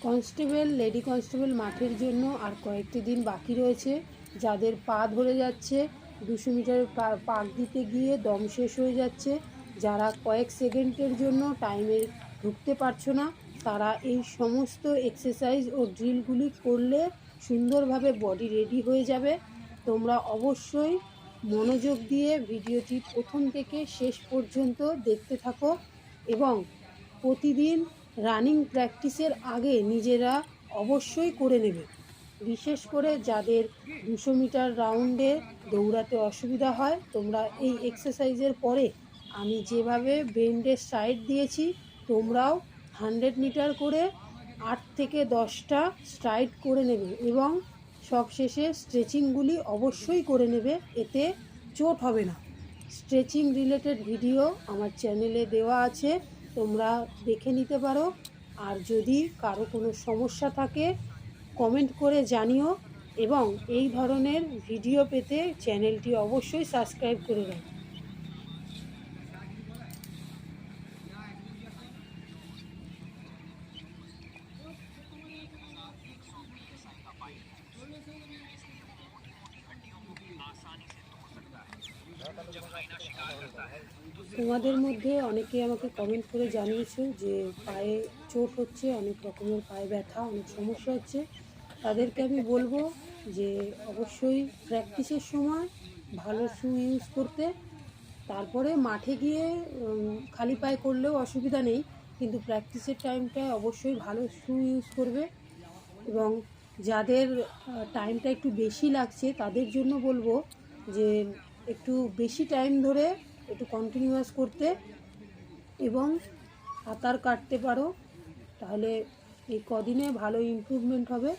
Constable, lady constable মাঠের জন্য আর কয়েকটি দিন বাকি রয়েছে। যাদের পা ধরে যাচ্ছে, 200 মিটার পাক দিতে গিয়ে দম শেষ হয়ে যাচ্ছে, যারা কয়েক সেকেন্ডের জন্য টাইমে ঢুকতে পারছো না, তারা এই সমস্ত এক্সারসাইজ ও ড্রিলগুলি করলে সুন্দরভাবে বডি রেডি হয়ে যাবে। তোমরা অবশ্যই মনোযোগ দিয়ে ভিডিওটি প্রথম থেকে শেষ পর্যন্ত দেখতে থাকো এবং প্রতিদিন রানিং প্র্যাকটিসের আগে নিজেরা অবশ্যই করে নেবে। বিশেষ করে যাদের 200 মিটার রাউন্ডে দৌড়াতে অসুবিধা হয়, তোমরা এই এক্সারসাইজের পরে আমি যেভাবে বেন্ডের সাইড দিয়েছি, তোমরাও 100 মিটার করে 8 থেকে 10টা স্ট্রাইড করে নেবে এবং সবশেষে স্ট্রেচিংগুলি অবশ্যই করে নেবে, এতে চোট হবে না। স্ট্রেচিং রিলেটেড ভিডিও আমার চ্যানেলে দেওয়া আছে, তোমরা দেখে নিতে পারো। আর যদি কারো কোনো সমস্যা থাকে কমেন্ট করে জানিও এবং এই ধরনের ভিডিও পেতে চ্যানেলটি অবশ্যই সাবস্ক্রাইব করে রাখো। তোমাদের মধ্যে অনেকে আমাকে কমেন্ট করে জানিয়েছো যে পায়ে চোট হচ্ছে, অনেক রকমের পায়ে ব্যথা, অনেক সমস্যা হচ্ছে। তাদেরকে আমি বলবো যে অবশ্যই প্র্যাকটিসের সময় ভালো শু ইউজ করতে, তারপরে মাঠে গিয়ে খালি পায়ে করলেও অসুবিধা নেই, কিন্তু প্র্যাকটিসের টাইমটায় অবশ্যই ভালো শু ইউজ করবে। এবং যাদের টাইমটা একটু বেশি লাগছে তাদের জন্য বলবো যে একটু বেশি টাইম ধরে একটু কন্টিনিউয়াস করতে এবং সাঁতার কাটতে পারো, তাহলে এই কদিনে ভালো ইমপ্রুভমেন্ট হবে।